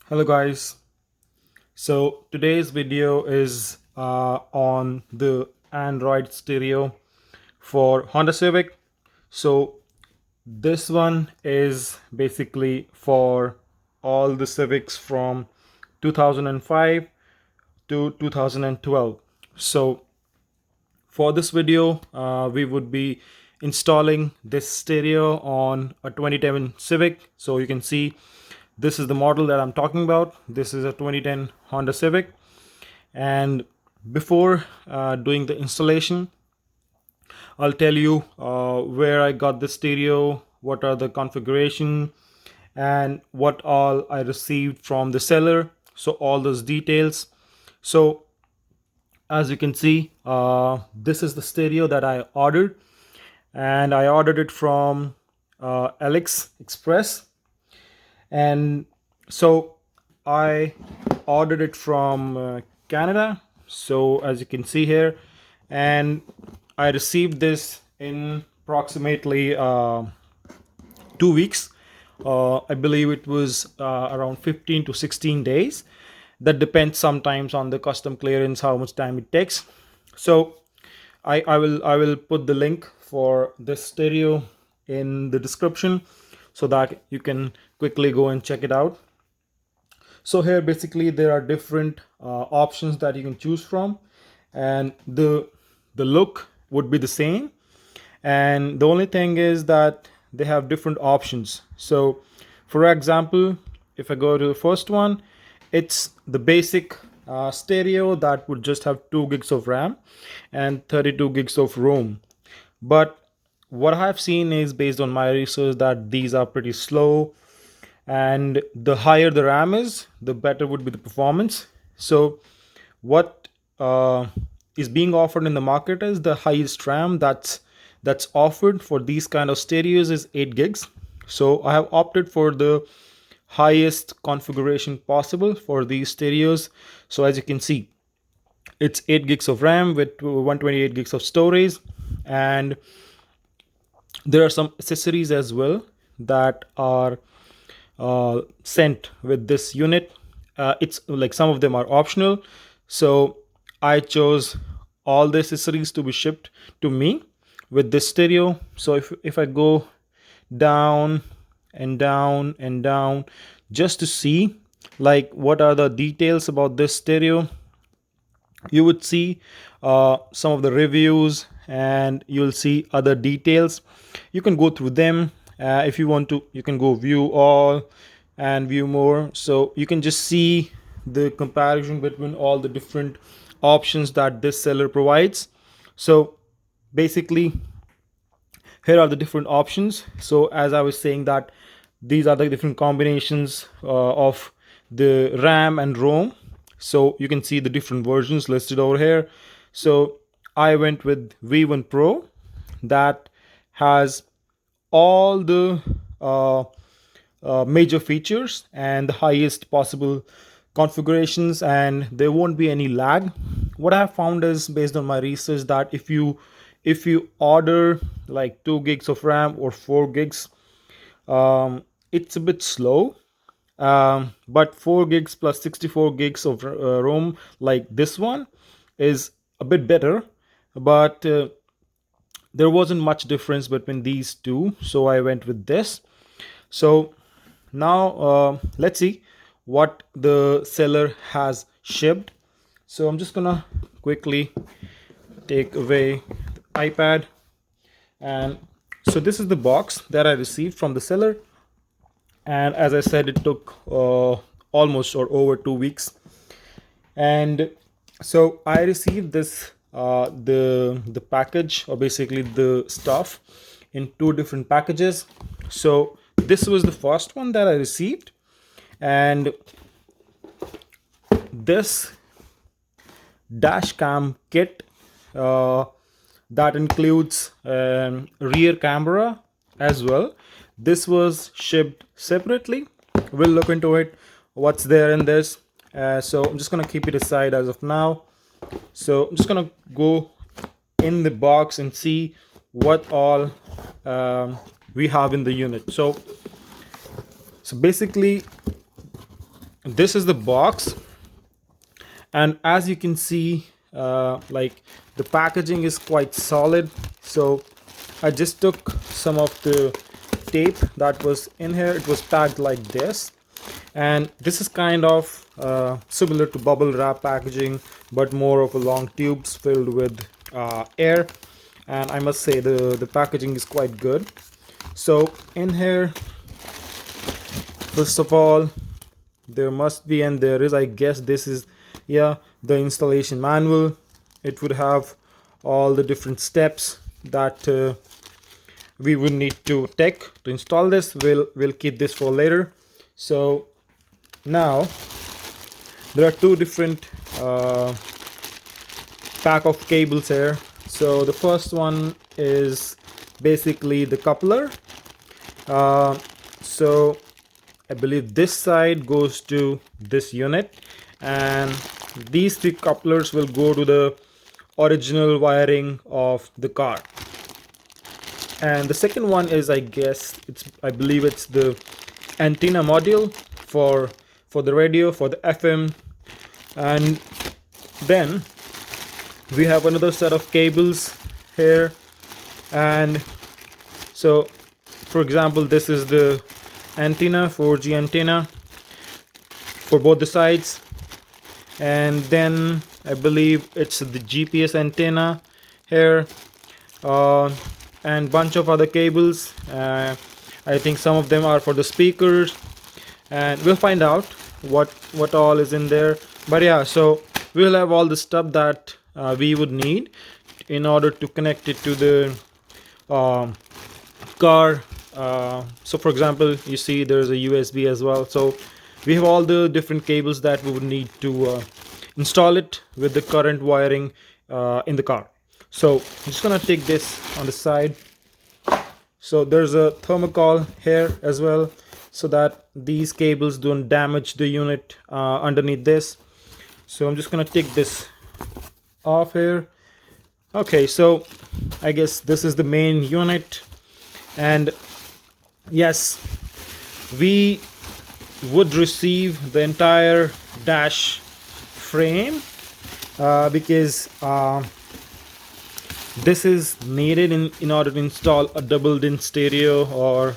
Hello guys. So today's video is on the Android stereo for Honda Civic. So this one is basically for all the Civics from 2005 to 2012. So for this video, we would be installing this stereo on a 2010 Civic. So you can see this is the model that I'm talking about. This is a 2010 Honda Civic. And before doing the installation, I'll tell you where I got the stereo, what are the configuration, and what all I received from the seller. So all those details. So as you can see, this is the stereo that I ordered, and I ordered it from Alex Express. And so I ordered it from Canada. So as you can see here, and I received this in approximately 2 weeks. I believe it was around 15 to 16 days. That depends sometimes on the custom clearance, how much time it takes. So I will put the link for this stereo in the description so that you can quickly go and check it out. So here basically there are different options that you can choose from, and the look would be the same, and the only thing is that they have different options. So for example, if I go to the first one, it's the basic stereo that would just have 2 gigs of RAM and 32 gigs of ROM. But what I've seen is, based on my research, that these are pretty slow, and the higher the RAM is, the better would be the performance. So what is being offered in the market is the highest RAM that's offered for these kind of stereos is 8 gigs. So I have opted for the highest configuration possible for these stereos. So as you can see, it's 8 gigs of RAM with 128 gigs of storage, and there are some accessories as well that are sent with this unit. It's like some of them are optional, so I chose all the accessories to be shipped to me with this stereo. So if I go down and down and down just to see like what are the details about this stereo, you would see some of the reviews, and you'll see other details. You can go through them. If you want to, you can go view all and view more, so you can just see the comparison between all the different options that this seller provides. So basically, here are the different options. So as I was saying, that these are the different combinations of the RAM and ROM. So you can see the different versions listed over here. So I went with V1 Pro, that has all the major features and the highest possible configurations, and there won't be any lag. What I have found is, based on my research, that if you order like 2 gigs of RAM or 4 gigs, it's a bit slow. But 4 gigs plus 64 gigs of ROM like this one is a bit better. But there wasn't much difference between these two, so I went with this. So now let's see what the seller has shipped. So I'm just gonna quickly take away the iPad, and so this is the box that I received from the seller. And as I said, it took almost or over 2 weeks. And so I received this the package, or basically the stuff, in 2 different packages. So this was the first one that I received, and this dash cam kit that includes rear camera as well. This was shipped separately. We'll look into it, what's there in this. So I'm just gonna keep it aside as of now. So I'm just gonna go in the box and see what all we have in the unit. So basically, this is the box, and as you can see, like the packaging is quite solid. So I just took some of the tape that was in here. It was packed like this, and this is kind of similar to bubble wrap packaging, but more of a long tubes filled with air. And I must say the packaging is quite good. So in here, first of all, there must be, and there is, I guess this is, yeah, the installation manual. It would have all the different steps that we would need to take to install this. We'll keep this for later. So now there are two different pack of cables here. So the first one is basically the coupler. So I believe this side goes to this unit, and these three couplers will go to the original wiring of the car. And the second one is, I believe it's the antenna module for the radio, for the FM. And then we have another set of cables here. And so, for example, this is the antenna, 4G antenna for both the sides. And then I believe it's the GPS antenna here, and bunch of other cables. I think some of them are for the speakers, and we'll find out what all is in there. But yeah, so we'll have all the stuff that we would need in order to connect it to the car. So for example, you see there's a USB as well. So we have all the different cables that we would need to install it with the current wiring in the car. So I'm just gonna take this on the side. So there's a thermocol here as well, so that these cables don't damage the unit underneath this. So I'm just gonna take this off here. Okay, so I guess this is the main unit, and yes, we would receive the entire dash frame because this is needed in order to install a double din stereo or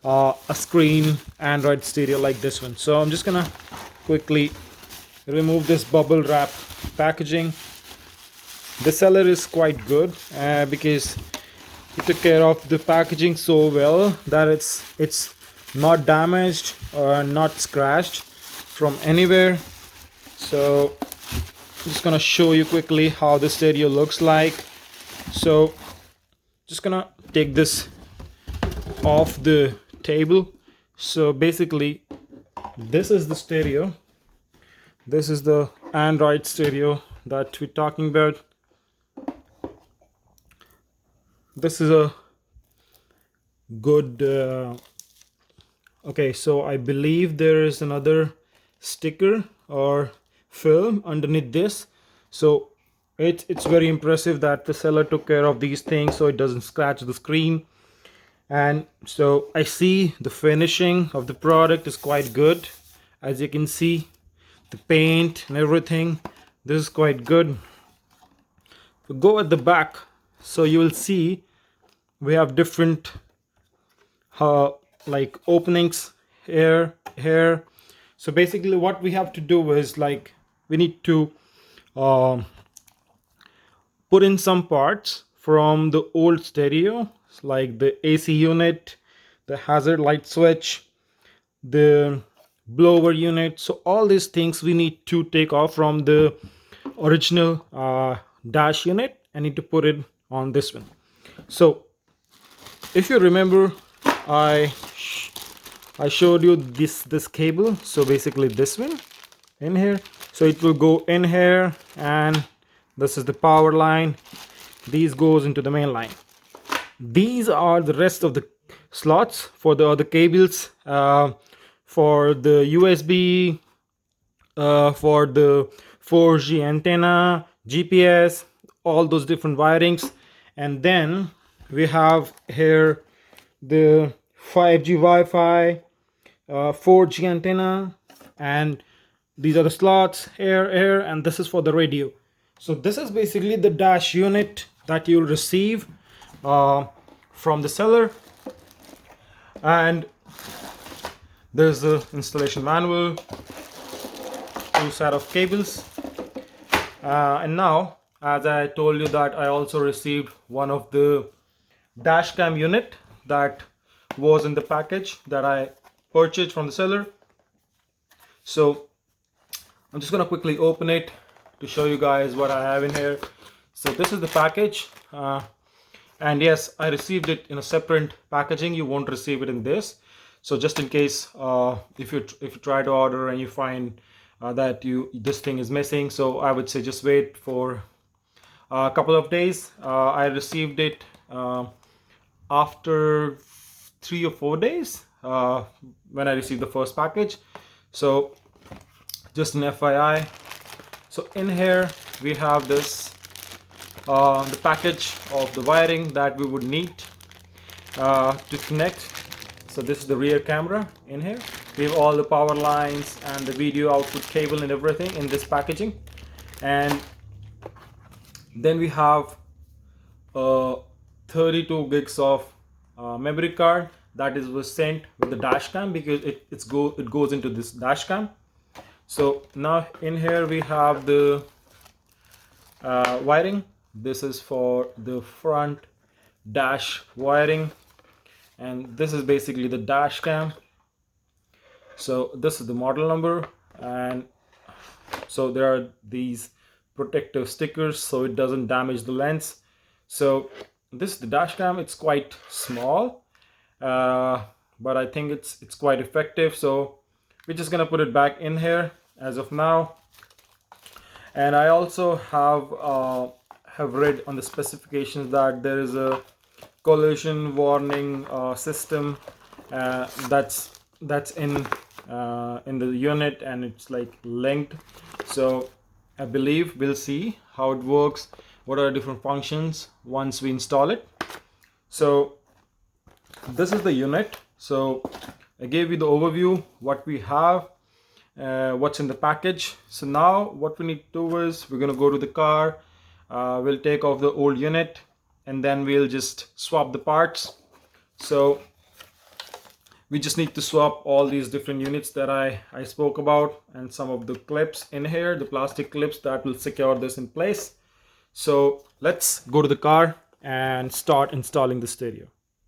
a screen Android stereo like this one. So I'm just gonna quickly remove this bubble wrap packaging. The seller is quite good because he took care of the packaging so well that it's not damaged or not scratched from anywhere. So I'm just gonna show you quickly how the stereo looks like. So just gonna take this off the table. So basically this is the stereo. This is the Android stereo that we're talking about. This is a good okay, so I believe there is another sticker or film underneath this. So it's very impressive that the seller took care of these things so it doesn't scratch the screen. And so I see the finishing of the product is quite good. As you can see, the paint and everything, this is quite good. So go at the back, so you will see we have different like openings here. So basically what we have to do is, like, we need to put in some parts from the old stereo, like the AC unit, the hazard light switch, the blower unit. So all these things we need to take off from the original dash unit and need to put it on this one. So if you remember, I showed you this cable. So basically this one in here, so it will go in here, and this is the power line. These goes into the main line. These are the rest of the slots for the other cables, for the USB, for the 4G antenna, GPS, all those different wirings. And then we have here the 5G Wi-Fi, 4G antenna, and these are the slots, here, and this is for the radio. So this is basically the dash unit that you'll receive from the seller. And there's the installation manual, 2 set of cables, and now, as I told you, that I also received one of the dash cam unit that was in the package that I purchased from the seller. So I'm just gonna quickly open it to show you guys what I have in here. So this is the package, and yes, I received it in a separate packaging. You won't receive it in this. So just in case, if you try to order and you find that this thing is missing, so I would say just wait for a couple of days. I received it after 3 or 4 days when I received the first package. So just an FYI. So in here we have this the package of the wiring that we would need to connect. So this is the rear camera in here. We have all the power lines and the video output cable and everything in this packaging. And then we have 32 gigs of memory card that was sent with the dash cam, because it goes into this dash cam. So now in here we have the wiring. This is for the front dash wiring, and this is basically the dash cam. So this is the model number, and so there are these protective stickers so it doesn't damage the lens. So this is the dash cam. It's quite small, but I think it's quite effective. So we're just gonna put it back in here as of now. And I also have read on the specifications that there is a collision warning system that's in the unit, and it's like linked. So I believe we'll see how it works, what are the different functions once we install it. So this is the unit. So I gave you the overview, what we have, what's in the package. So now what we need to do is we're going to go to the car, we'll take off the old unit, and then we'll just swap the parts. So we just need to swap all these different units that I spoke about, and some of the clips in here, the plastic clips that will secure this in place. So let's go to the car and start installing the stereo.